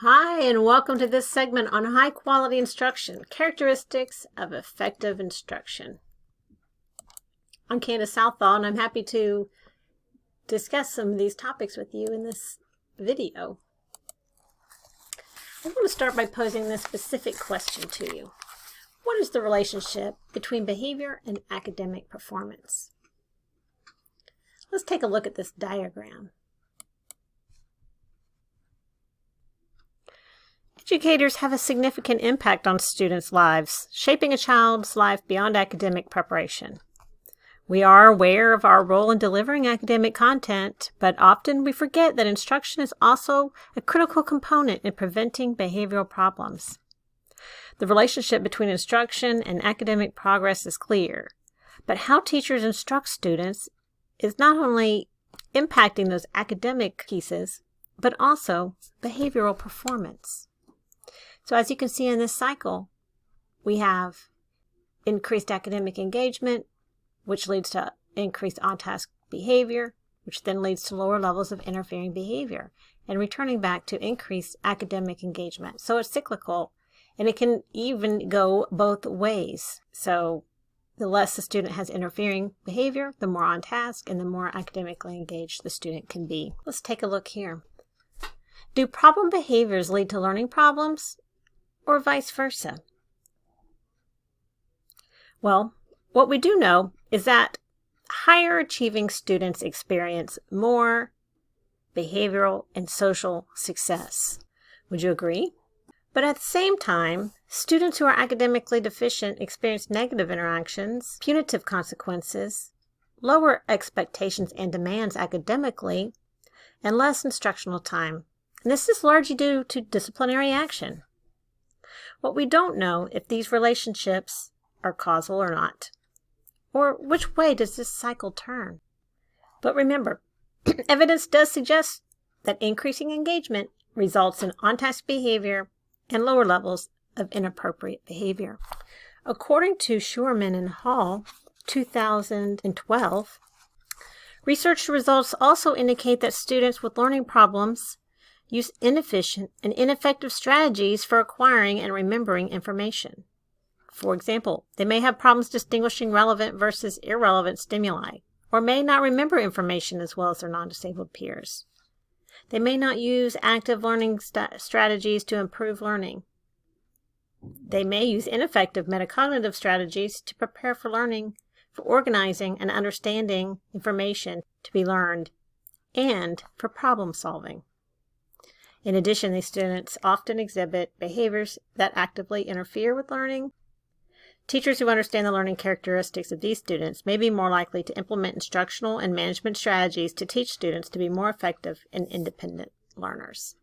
Hi, and welcome to this segment on high quality instruction, characteristics of effective instruction. I'm Candace Southall, and I'm happy to discuss some of these topics with you in this video. I want to start by posing this specific question to you. What is the relationship between behavior and academic performance? Let's take a look at this diagram. Educators have a significant impact on students' lives, shaping a child's life beyond academic preparation. We are aware of our role in delivering academic content, but often we forget that instruction is also a critical component in preventing behavioral problems. The relationship between instruction and academic progress is clear, but how teachers instruct students is not only impacting those academic pieces, but also behavioral performance. So as you can see in this cycle, we have increased academic engagement, which leads to increased on-task behavior, which then leads to lower levels of interfering behavior, and returning back to increased academic engagement. So it's cyclical, and it can even go both ways. So the less the student has interfering behavior, the more on task, and the more academically engaged the student can be. Let's take a look here. Do problem behaviors lead to learning problems, or vice versa? Well, what we do know is that higher achieving students experience more behavioral and social success. Would you agree? But at the same time, students who are academically deficient experience negative interactions, punitive consequences, lower expectations and demands academically, and less instructional time. And this is largely due to disciplinary action. What we don't know if these relationships are causal or not, or which way does this cycle turn. But remember, evidence does suggest that increasing engagement results in on-task behavior and lower levels of inappropriate behavior. According to Schuerman and Hall, 2012, research results also indicate that students with learning problems use inefficient and ineffective strategies for acquiring and remembering information. For example, they may have problems distinguishing relevant versus irrelevant stimuli, or may not remember information as well as their non-disabled peers. They may not use active learning strategies to improve learning. They may use ineffective metacognitive strategies to prepare for learning, for organizing and understanding information to be learned, and for problem solving. In addition, these students often exhibit behaviors that actively interfere with learning. Teachers who understand the learning characteristics of these students may be more likely to implement instructional and management strategies to teach students to be more effective and independent learners.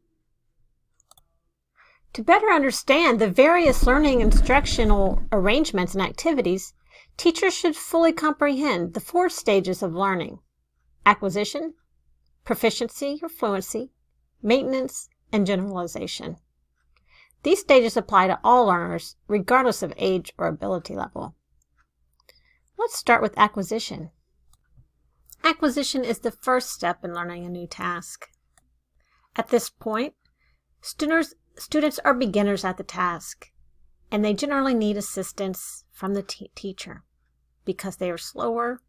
To better understand the various learning instructional arrangements and activities, teachers should fully comprehend the 4 stages of learning: acquisition, proficiency or fluency, maintenance, and generalization. These stages apply to all learners, regardless of age or ability level. Let's start with acquisition. Acquisition is the first step in learning a new task. At this point, students are beginners at the task, and they generally need assistance from the teacher because they are slower,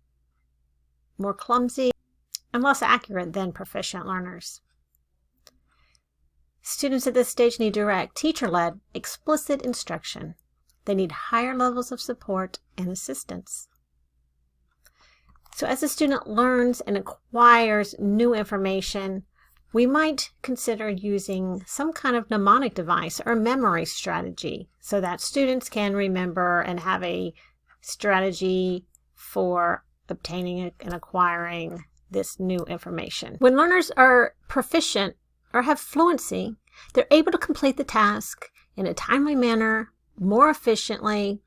more clumsy, and less accurate than proficient learners. Students at this stage need direct, teacher-led, explicit instruction. They need higher levels of support and assistance. So as a student learns and acquires new information, we might consider using some kind of mnemonic device or memory strategy so that students can remember and have a strategy for obtaining and acquiring this new information. When learners are proficient or have fluency, they're able to complete the task in a timely manner, more efficiently,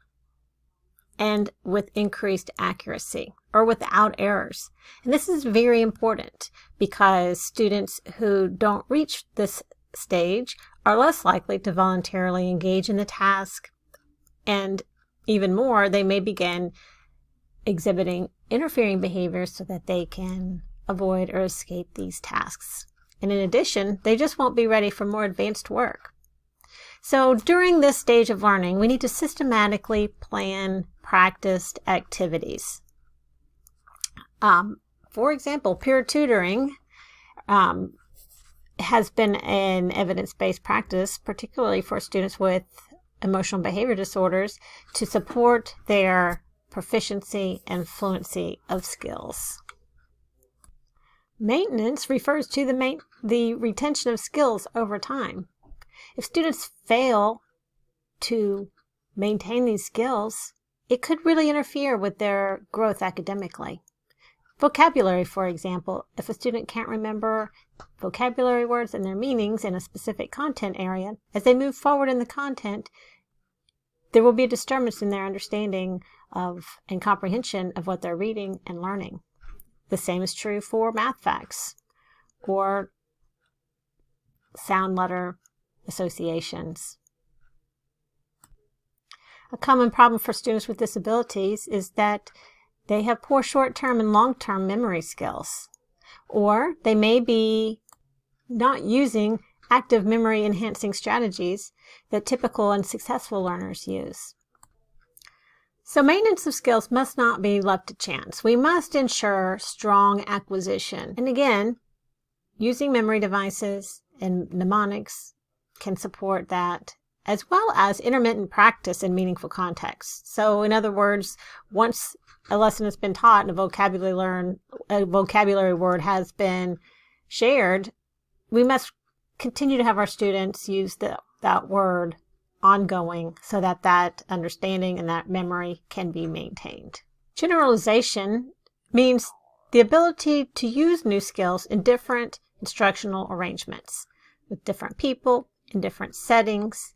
and with increased accuracy or without errors. And this is very important because students who don't reach this stage are less likely to voluntarily engage in the task, and even more, they may begin exhibiting interfering behaviors so that they can avoid or escape these tasks. And in addition, they just won't be ready for more advanced work. So during this stage of learning, we need to systematically plan practiced activities. For example, peer tutoring has been an evidence-based practice, particularly for students with emotional and behavior disorders, to support their proficiency and fluency of skills. Maintenance refers to the retention of skills over time. If students fail to maintain these skills, it could really interfere with their growth academically. Vocabulary, for example, if a student can't remember vocabulary words and their meanings in a specific content area, as they move forward in the content, there will be a disturbance in their understanding of and comprehension of what they're reading and learning. The same is true for math facts or sound letter associations. A common problem for students with disabilities is that they have poor short-term and long-term memory skills, or they may be not using active memory enhancing strategies that typical and successful learners use. So maintenance of skills must not be left to chance. We must ensure strong acquisition. And again, using memory devices and mnemonics can support that, as well as intermittent practice in meaningful contexts. So in other words, once a lesson has been taught and a vocabulary word has been shared, we must continue to have our students use that word ongoing so that that understanding and that memory can be maintained. Generalization means the ability to use new skills in different instructional arrangements with different people, in different settings,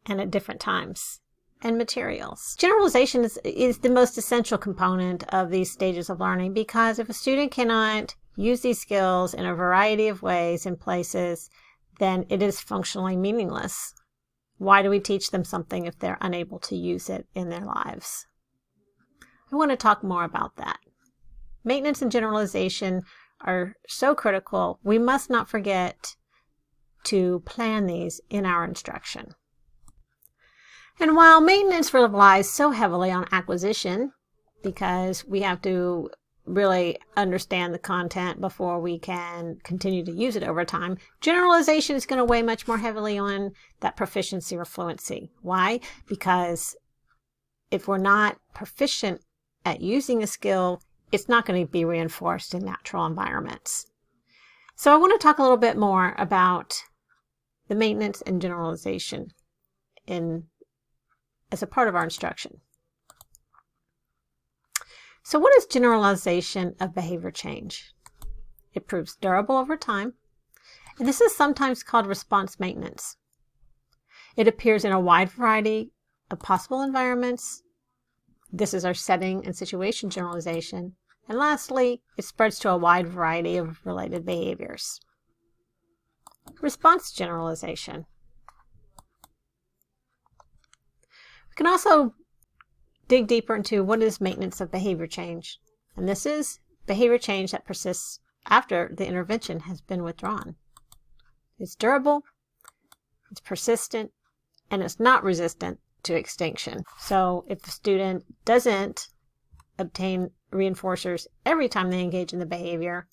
and at different times and materials. Generalization is the most essential component of these stages of learning, because if a student cannot use these skills in a variety of ways and places, then it is functionally meaningless. Why do we teach them something if they're unable to use it in their lives? I want to talk more about that. Maintenance and generalization are so critical. We must not forget to plan these in our instruction. And while maintenance relies so heavily on acquisition, because we have to really understand the content before we can continue to use it over time, generalization is going to weigh much more heavily on that proficiency or fluency. Why? Because if we're not proficient at using a skill, it's not going to be reinforced in natural environments. So I want to talk a little bit more about the maintenance and generalization as a part of our instruction. So what is generalization of behavior change? It proves durable over time, and this is sometimes called response maintenance. It appears in a wide variety of possible environments. This is our setting and situation generalization. And lastly, it spreads to a wide variety of related behaviors. Response generalization. We can also dig deeper into what is maintenance of behavior change. And this is behavior change that persists after the intervention has been withdrawn. It's durable, it's persistent, and it's not resistant to extinction. So if a student doesn't obtain reinforcers every time they engage in the behavior,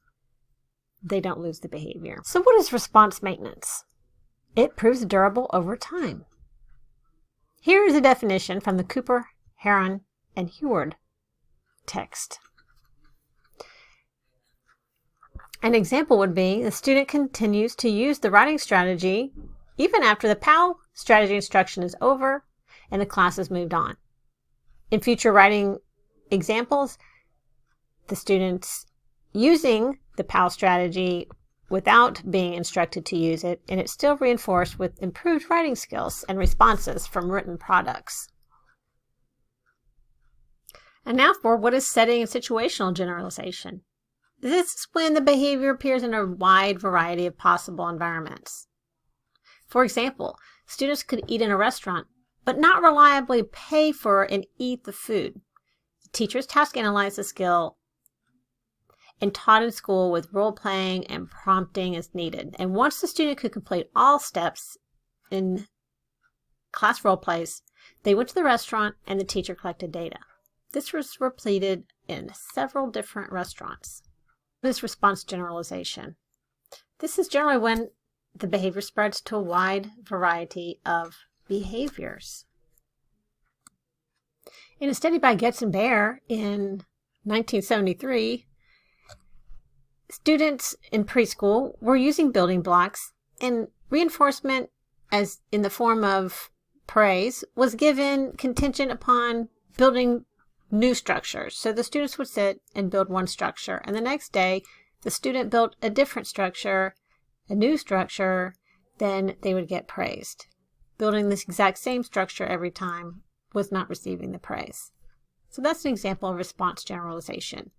they don't lose the behavior. So what is response maintenance? It proves durable over time. Here is a definition from the Cooper, Heron, and Heward text. An example would be the student continues to use the writing strategy even after the PAL strategy instruction is over and the class has moved on. In future writing examples, the students using the PAL strategy without being instructed to use it, and it's still reinforced with improved writing skills and responses from written products. And now for what is setting and situational generalization. This is when the behavior appears in a wide variety of possible environments. For example, students could eat in a restaurant, but not reliably pay for and eat the food. The teacher's task analyze the skill and taught in school with role-playing and prompting as needed. And once the student could complete all steps in class role plays, they went to the restaurant and the teacher collected data. This was repeated in several different restaurants. This response generalization. This is generally when the behavior spreads to a wide variety of behaviors. In a study by Getz and Baer in 1973, students in preschool were using building blocks, and reinforcement, as in the form of praise, was given contingent upon building new structures. So the students would sit and build one structure, and the next day the student built a different structure, a new structure, then they would get praised. Building this exact same structure every time was not receiving the praise. So that's an example of response generalization.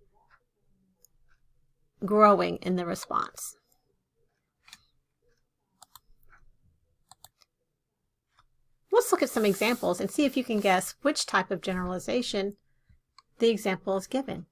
Growing in the response. Let's look at some examples and see if you can guess which type of generalization the example is given.